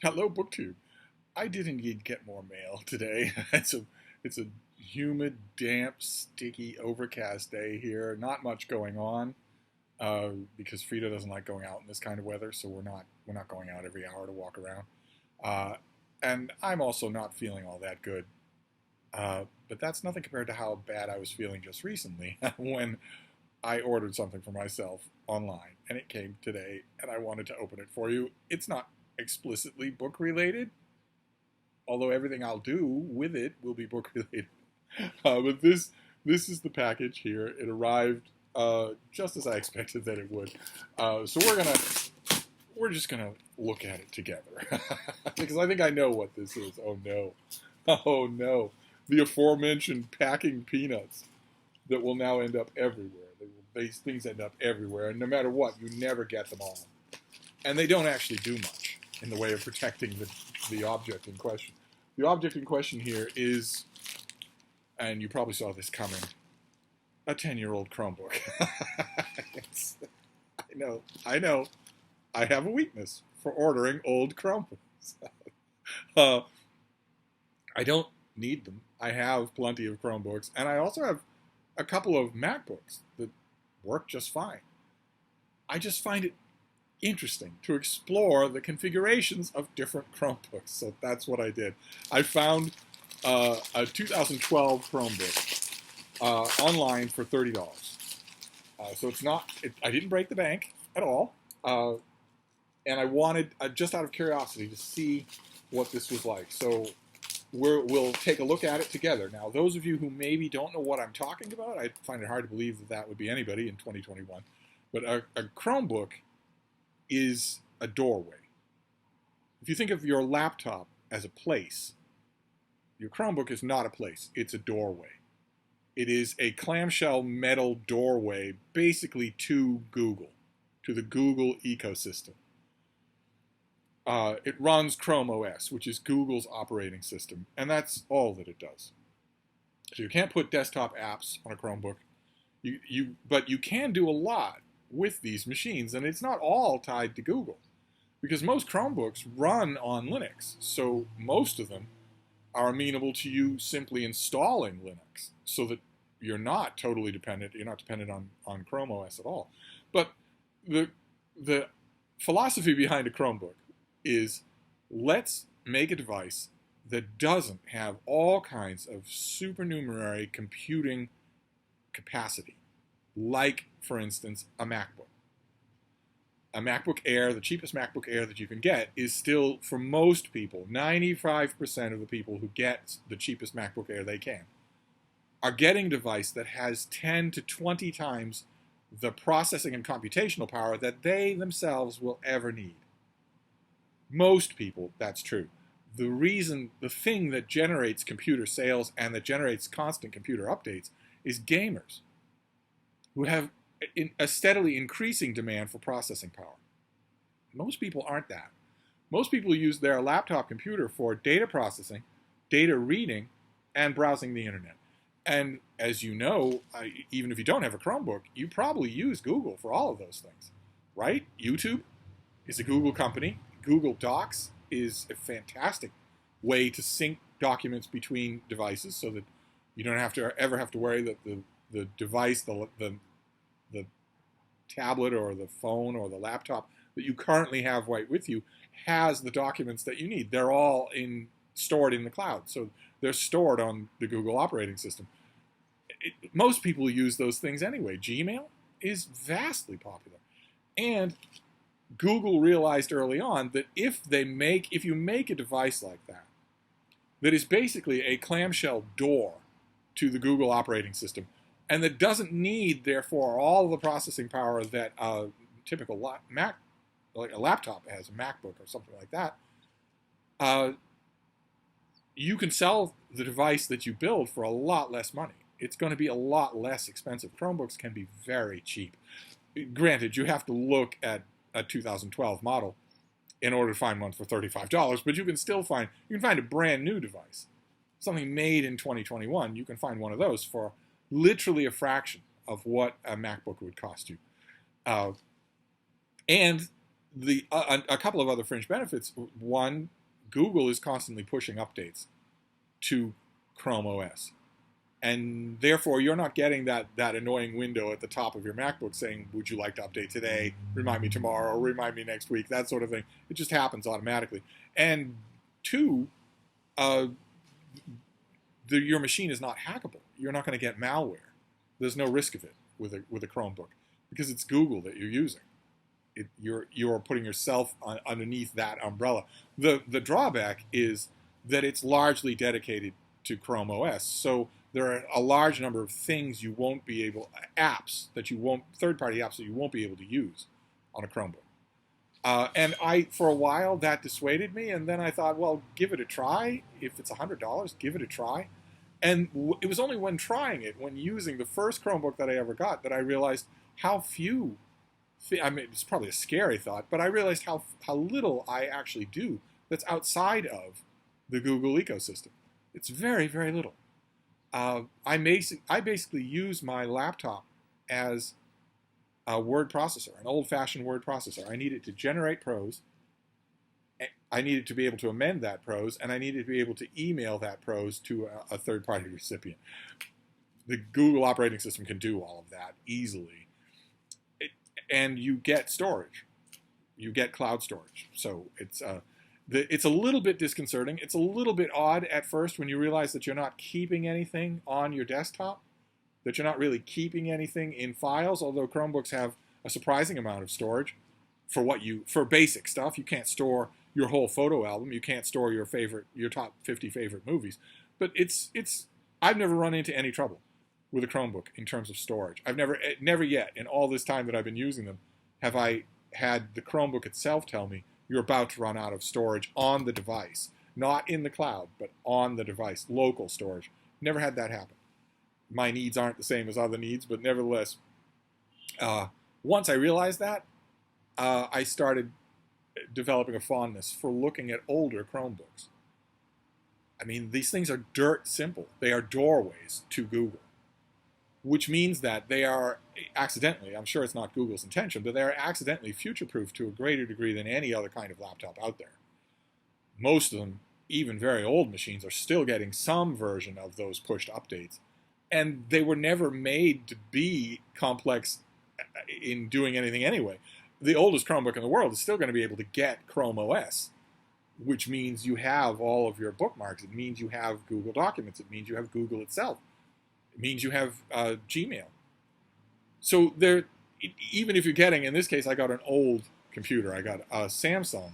Hello, BookTube. I did indeed get more mail today. It's a humid, damp, sticky, overcast day here. Not much going on because Frida doesn't like going out in this kind of weather, so we're not going out every hour to walk around. Uh, and I'm also not feeling all that good. But that's nothing compared to how bad I was feeling just recently when I ordered something for myself online and it came today and I wanted to open it for you. It's not explicitly book related, although everything I'll do with it will be book related. But this is the package here. It arrived just as I expected that it would. So we're just gonna look at it together because I think I know what this is. Oh no, oh no, the aforementioned packing peanuts that will now end up everywhere. These things end up everywhere, and no matter what, you never get them all. And they don't actually do much in the way of protecting the object in question. The object in question here is, and you probably saw this coming, a 10-year-old Chromebook. I know. I have a weakness for ordering old Chromebooks. uh, I don't need them. I have plenty of Chromebooks, and I also have a couple of MacBooks that work just fine. I just find it interesting to explore the configurations of different Chromebooks. So that's what I did. I found a 2012 Chromebook online for $30. So it's not. I didn't break the bank at all, and I wanted just out of curiosity to see what this was like. So we'll take a look at it together. Now, those of you who maybe don't know what I'm talking about, I find it hard to believe that that would be anybody in 2021. But a Chromebook is a doorway. If you think of your laptop as a place, your Chromebook is not a place, it's a doorway. It is a clamshell metal doorway basically to Google, to the Google ecosystem. It runs Chrome OS, which is Google's operating system, and that's all that it does. So you can't put desktop apps on a Chromebook, but you can do a lot with these machines, and it's not all tied to Google, because most Chromebooks run on Linux, so most of them are amenable to you simply installing Linux, so that you're not totally dependent. You're not dependent on Chrome OS at all. But the philosophy behind a Chromebook is, let's make a device that doesn't have all kinds of supernumerary computing capacity, like, for instance, a MacBook. A MacBook Air, the cheapest MacBook Air that you can get, is still, for most people, 95% of the people who get the cheapest MacBook Air they can, are getting a device that has 10 to 20 times the processing and computational power that they themselves will ever need. Most people, that's true. The thing that generates computer sales and that generates constant computer updates is gamers who have a steadily increasing demand for processing power. Most people aren't that. Most people use their laptop computer for data processing, data reading, and browsing the internet. And as you know, even if you don't have a Chromebook, you probably use Google for all of those things, right? YouTube is a Google company. Google Docs is a fantastic way to sync documents between devices so that you don't ever have to worry that the device, the tablet or the phone or the laptop that you currently have right with you has the documents that you need. They're all stored in the cloud, so they're stored on the Google operating system. Most people use those things anyway. Gmail is vastly popular, and Google realized early on that if you make a device like that is basically a clamshell door to the Google operating system, and that doesn't need, therefore, all the processing power that a typical Mac, like a laptop has, a MacBook or something like that, you can sell the device that you build for a lot less money. It's going to be a lot less expensive. Chromebooks can be very cheap. Granted, you have to look at a 2012 model in order to find one for $35, but you can find a brand new device, something made in 2021. You can find one of those for literally a fraction of what a MacBook would cost you. And A couple of other fringe benefits. One, Google is constantly pushing updates to Chrome OS. And therefore, you're not getting that annoying window at the top of your MacBook saying, would you like to update today, remind me tomorrow, or remind me next week, that sort of thing. It just happens automatically. And two, your machine is not hackable. You're not going to get malware. There's no risk of it with a Chromebook because it's Google that you're using. You're putting yourself underneath that umbrella. The drawback is that it's largely dedicated to Chrome OS. So there are a large number of things you won't be able, third-party apps that you won't be able to use on a Chromebook. And for a while, that dissuaded me. And then I thought, well, give it a try. If it's $100, give it a try. And it was only when trying it, when using the first Chromebook that I ever got, that I realized how few, I mean, it's probably a scary thought, but I realized how little I actually do that's outside of the Google ecosystem. It's very, very little. I basically use my laptop as a word processor, an old-fashioned word processor. I need it to generate prose. I need it to be able to amend that prose, and I need it to be able to email that prose to a third-party recipient. The Google operating system can do all of that easily. And you get storage. You get cloud storage. So it's a little bit disconcerting. It's a little bit odd at first when you realize that you're not keeping anything on your desktop, that you're not really keeping anything in files, although Chromebooks have a surprising amount of storage for basic stuff. You can't store your whole photo album. You can't store your top 50 favorite movies. But I've never run into any trouble with a Chromebook in terms of storage. I've never yet, in all this time that I've been using them, have I had the Chromebook itself tell me you're about to run out of storage on the device. Not in the cloud, but on the device, local storage. Never had that happen. My needs aren't the same as other needs, but nevertheless, once I realized that, I started developing a fondness for looking at older Chromebooks. I mean, these things are dirt simple. They are doorways to Google, which means that they are accidentally, I'm sure it's not Google's intention, but they are accidentally future-proof to a greater degree than any other kind of laptop out there. Most of them, even very old machines, are still getting some version of those pushed updates. And they were never made to be complex in doing anything anyway. The oldest Chromebook in the world is still going to be able to get Chrome OS, which means you have all of your bookmarks. It means you have Google Documents. It means you have Google itself. It means you have Gmail. So even if you're getting, in this case, I got an old computer. I got a Samsung.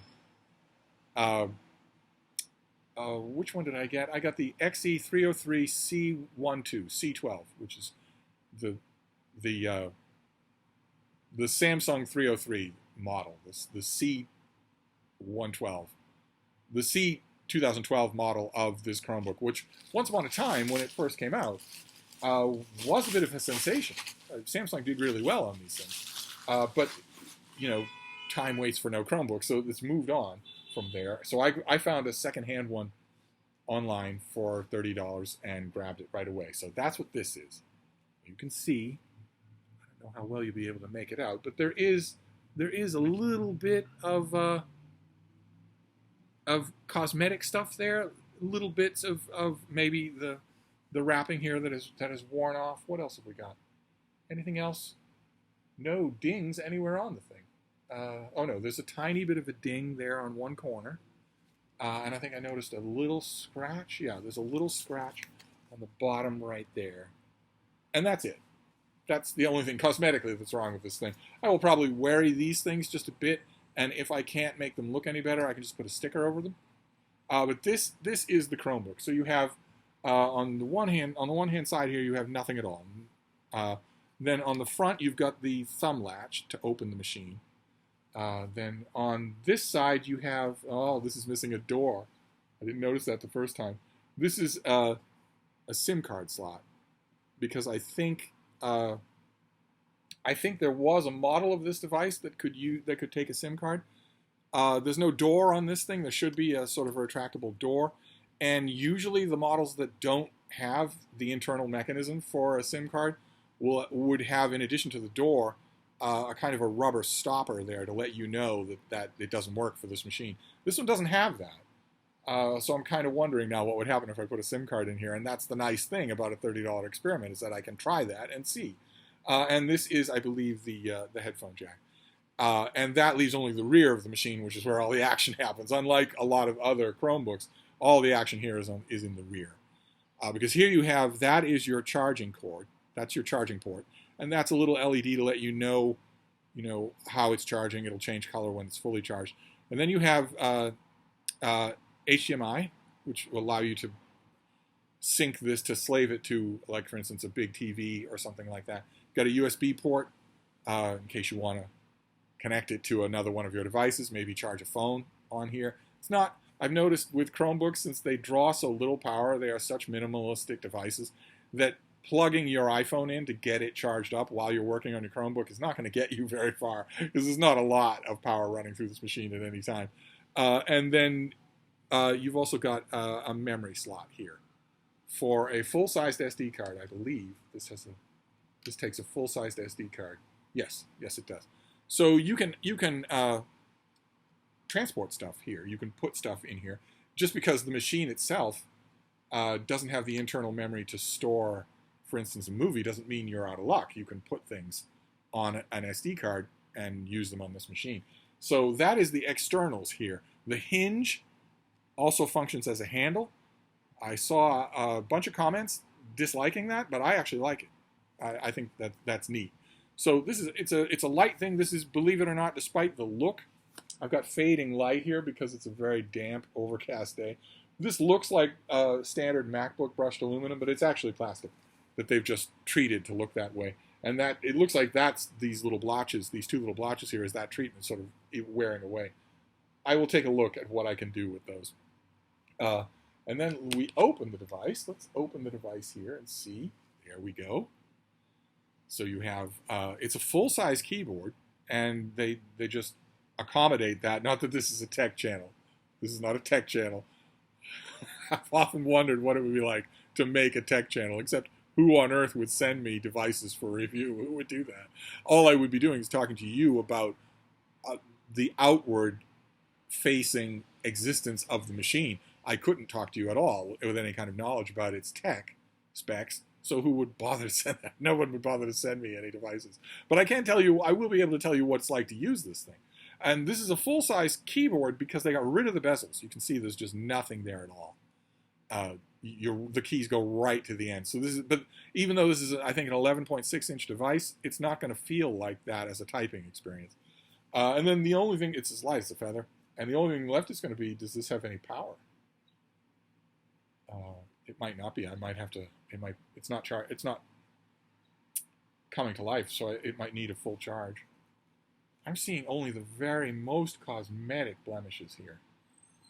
Which one did I get? I got the XE303 C12, which is the Samsung 303 model, the C112, the C 2012 model of this Chromebook, which once upon a time, when it first came out, was a bit of a sensation. Samsung did really well on these things, but time waits for no Chromebook, so it's moved on from there. So I found a secondhand one online for $30 and grabbed it right away. So that's what this is. You can see, I don't know how well you'll be able to make it out, but there is a little bit of cosmetic stuff there, little bits of maybe the wrapping here that is worn off. What else have we got? Anything else? No dings anywhere on the thing. Oh no, there's a tiny bit of a ding there on one corner. And I think I noticed a little scratch. Yeah, there's a little scratch on the bottom right there. And that's it. That's the only thing cosmetically that's wrong with this thing. I will probably vary these things just a bit, and if I can't make them look any better, I can just put a sticker over them. But this is the Chromebook. So you have on the one hand side here, you have nothing at all. Then on the front, you've got the thumb latch to open the machine. Then on this side, you have, this is missing a door. I didn't notice that the first time. This is a SIM card slot, because I think there was a model of this device that could take a SIM card. There's no door on this thing. There should be a sort of a retractable door. And usually the models that don't have the internal mechanism for a SIM card would have, in addition to the door, a kind of a rubber stopper there to let you know that it doesn't work for this machine. This one doesn't have that. So I'm kind of wondering now what would happen if I put a SIM card in here. And that's the nice thing about a $30 experiment, is that I can try that and see. And this is, I believe, the headphone jack. And that leaves only the rear of the machine, which is where all the action happens. Unlike a lot of other Chromebooks, all the action here is in the rear. Because here you have, that is your charging cord. That's your charging port. And that's a little LED to let you know how it's charging. It'll change color when it's fully charged. And then you have HDMI, which will allow you to sync this to slave it to, like, for instance, a big TV or something like that. Got a USB port in case you want to connect it to another one of your devices, maybe charge a phone on here. It's not, I've noticed with Chromebooks, since they draw so little power, they are such minimalistic devices, that plugging your iPhone in to get it charged up while you're working on your Chromebook is not going to get you very far, because there's not a lot of power running through this machine at any time. And then you've also got a memory slot here for a full-sized SD card. I believe this takes a full-sized SD card. Yes, it does. So you can transport stuff here. You can put stuff in here. Just because the machine itself doesn't have the internal memory to store, for instance, a movie, doesn't mean you're out of luck. You can put things on an SD card and use them on this machine. So that is the externals here. The hinge also functions as a handle. I saw a bunch of comments disliking that, but I actually like it. I think that's neat. So it's a light thing. This is, believe it or not, despite the look, I've got fading light here because it's a very damp, overcast day. This looks like a standard MacBook brushed aluminum, but it's actually plastic that they've just treated to look that way. And that it looks like that's these little blotches, these two little blotches here, is that treatment sort of wearing away. I will take a look at what I can do with those. And then we open the device. Let's open the device here and see. There we go. So you have, it's a full-size keyboard, and they just accommodate that. Not that this is a tech channel. This is not a tech channel. I've often wondered what it would be like to make a tech channel, except who on earth would send me devices for review? Who would do that? All I would be doing is talking to you about the outward-facing existence of the machine. I couldn't talk to you at all with any kind of knowledge about its tech specs. So who would bother to send that? No one would bother to send me any devices. But I can tell you, I will be able to tell you what it's like to use this thing. And this is a full-size keyboard because they got rid of the bezels. You can see there's just nothing there at all. The keys go right to the end. So this is, but even though this is, I think, an 11.6-inch device, it's not going to feel like that as a typing experience. And then the only thing, it's as light as a feather. And the only thing left is going to be, does this have any power? It might not be. I might have to. It's not coming to life, so it might need a full charge. I'm seeing only the very most cosmetic blemishes here,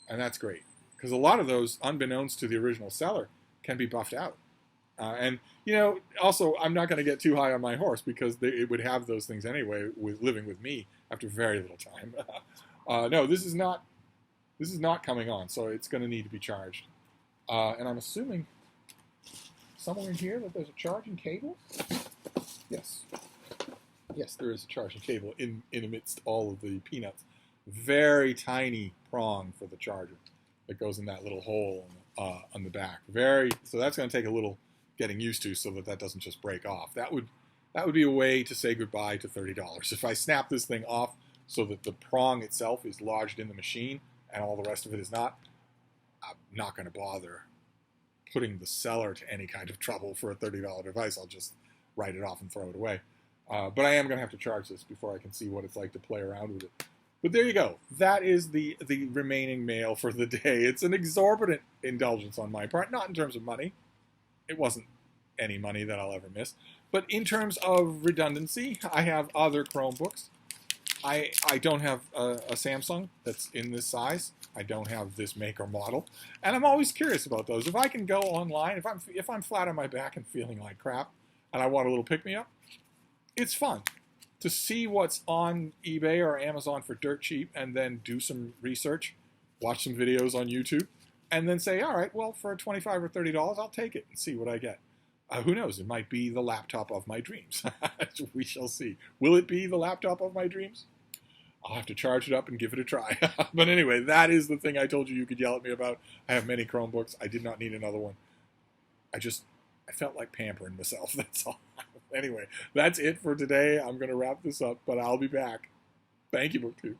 and that's great because a lot of those, unbeknownst to the original seller, can be buffed out. And also, I'm not going to get too high on my horse because it would have those things anyway with living with me after very little time. No, this is not coming on, so it's going to need to be charged. And I'm assuming somewhere in here that there's a charging cable. Yes, there is a charging cable in amidst all of the peanuts. Very tiny prong for the charger that goes in that little hole on the back. So that's going to take a little getting used to so that doesn't just break off. That would be a way to say goodbye to $30. If I snap this thing off so that the prong itself is lodged in the machine and all the rest of it is not, I'm not going to bother putting the seller to any kind of trouble for a $30 device. I'll just write it off and throw it away. But I am going to have to charge this before I can see what it's like to play around with it. But there you go. That is the remaining mail for the day. It's an exorbitant indulgence on my part, not in terms of money. It wasn't any money that I'll ever miss. But in terms of redundancy, I have other Chromebooks. I don't have a Samsung that's in this size. I don't have this make or model. And I'm always curious about those. If I can go online, if I'm flat on my back and feeling like crap, and I want a little pick-me-up, it's fun to see what's on eBay or Amazon for dirt cheap and then do some research, watch some videos on YouTube, and then say, all right, well, for $25 or $30, I'll take it and see what I get. Who knows? It might be the laptop of my dreams. We shall see. Will it be the laptop of my dreams? I'll have to charge it up and give it a try. But anyway, that is the thing I told you could yell at me about. I have many Chromebooks. I did not need another one. I felt like pampering myself. That's all. Anyway, that's it for today. I'm going to wrap this up, but I'll be back. Thank you, BookTube.